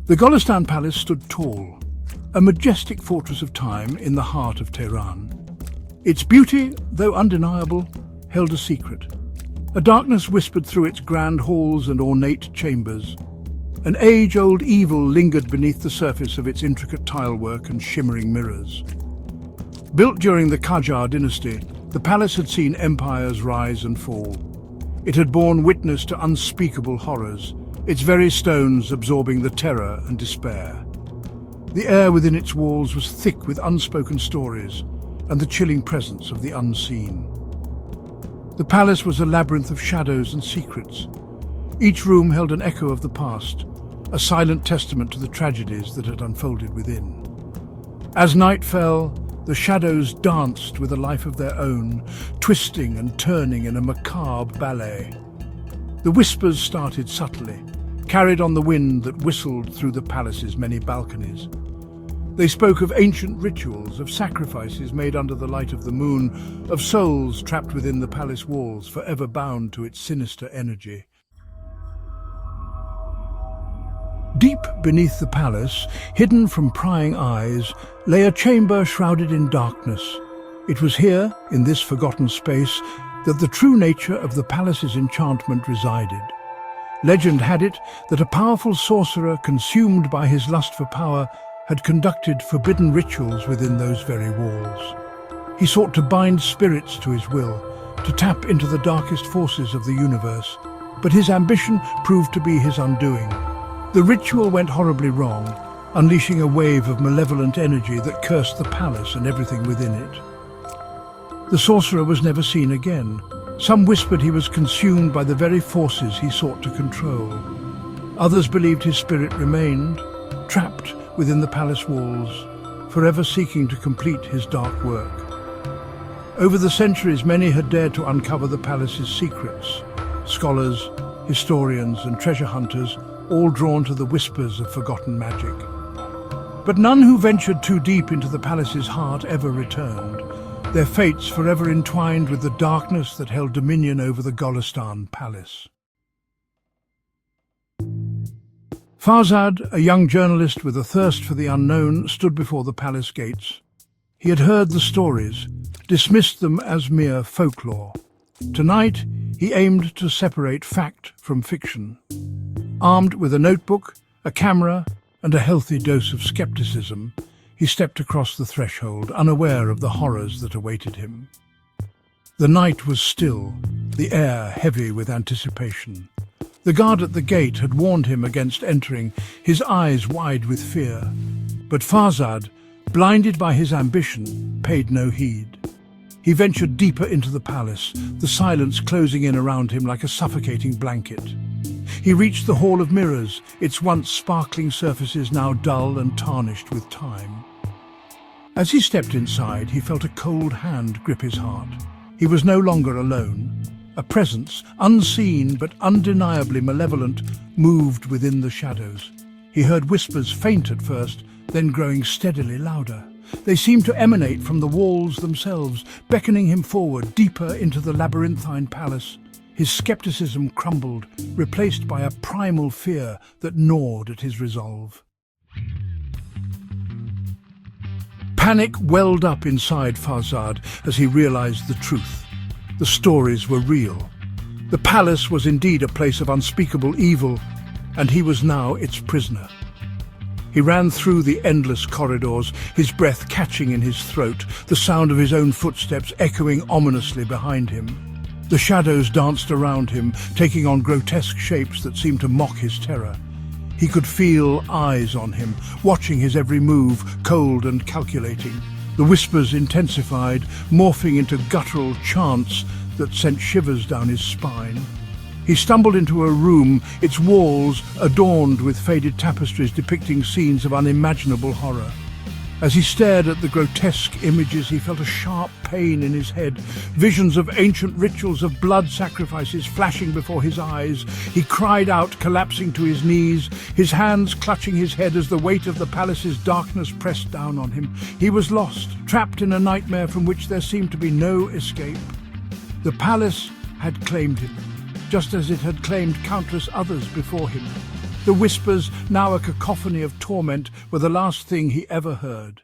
The Golestan Palace stood tall, a majestic fortress of time in the heart of Tehran. Its beauty, though undeniable, held a secret. A darkness whispered through its grand halls and ornate chambers. An age-old evil lingered beneath the surface of its intricate tilework and shimmering mirrors. Built during the Qajar dynasty, the palace had seen empires rise and fall. It had borne witness to unspeakable horrors, its very stones absorbing the terror and despair. The air within its walls was thick with unspoken stories and the chilling presence of the unseen. The palace was a labyrinth of shadows and secrets. Each room held an echo of the past, a silent testament to the tragedies that had unfolded within. As night fell, the shadows danced with a life of their own, twisting and turning in a macabre ballet. The whispers started subtly, carried on the wind that whistled through the palace's many balconies. They spoke of ancient rituals, of sacrifices made under the light of the moon, of souls trapped within the palace walls, forever bound to its sinister energy. Deep beneath the palace, hidden from prying eyes, lay a chamber shrouded in darkness. It was here, in this forgotten space, that the true nature of the palace's enchantment resided. Legend had it that a powerful sorcerer, consumed by his lust for power, had conducted forbidden rituals within those very walls. He sought to bind spirits to his will, to tap into the darkest forces of the universe, but his ambition proved to be his undoing. The ritual went horribly wrong, unleashing a wave of malevolent energy that cursed the palace and everything within it. The sorcerer was never seen again. Some whispered he was consumed by the very forces he sought to control. Others believed his spirit remained, trapped within the palace walls, forever seeking to complete his dark work. Over the centuries, many had dared to uncover the palace's secrets. Scholars, historians, and treasure hunters, all drawn to the whispers of forgotten magic. But none who ventured too deep into the palace's heart ever returned, their fates forever entwined with the darkness that held dominion over the Golestan Palace. Farzad, a young journalist with a thirst for the unknown, stood before the palace gates. He had heard the stories, dismissed them as mere folklore. Tonight, he aimed to separate fact from fiction. Armed with a notebook, a camera, and a healthy dose of skepticism, he stepped across the threshold, unaware of the horrors that awaited him. The night was still, the air heavy with anticipation. The guard at the gate had warned him against entering, his eyes wide with fear. But Farzad, blinded by his ambition, paid no heed. He ventured deeper into the palace, the silence closing in around him like a suffocating blanket. He reached the Hall of Mirrors, its once sparkling surfaces now dull and tarnished with time. As he stepped inside, he felt a cold hand grip his heart. He was no longer alone. A presence, unseen but undeniably malevolent, moved within the shadows. He heard whispers, faint at first, then growing steadily louder. They seemed to emanate from the walls themselves, beckoning him forward, deeper into the labyrinthine palace. His skepticism crumbled, replaced by a primal fear that gnawed at his resolve. Panic welled up inside Farzad as he realized the truth. The stories were real. The palace was indeed a place of unspeakable evil, and he was now its prisoner. He ran through the endless corridors, his breath catching in his throat, the sound of his own footsteps echoing ominously behind him. The shadows danced around him, taking on grotesque shapes that seemed to mock his terror. He could feel eyes on him, watching his every move, cold and calculating. The whispers intensified, morphing into guttural chants that sent shivers down his spine. He stumbled into a room, its walls adorned with faded tapestries depicting scenes of unimaginable horror. As he stared at the grotesque images, he felt a sharp pain in his head, visions of ancient rituals of blood sacrifices flashing before his eyes. He cried out, collapsing to his knees, his hands clutching his head as the weight of the palace's darkness pressed down on him. He was lost, trapped in a nightmare from which there seemed to be no escape. The palace had claimed him, just as it had claimed countless others before him. The whispers, now a cacophony of torment, were the last thing he ever heard.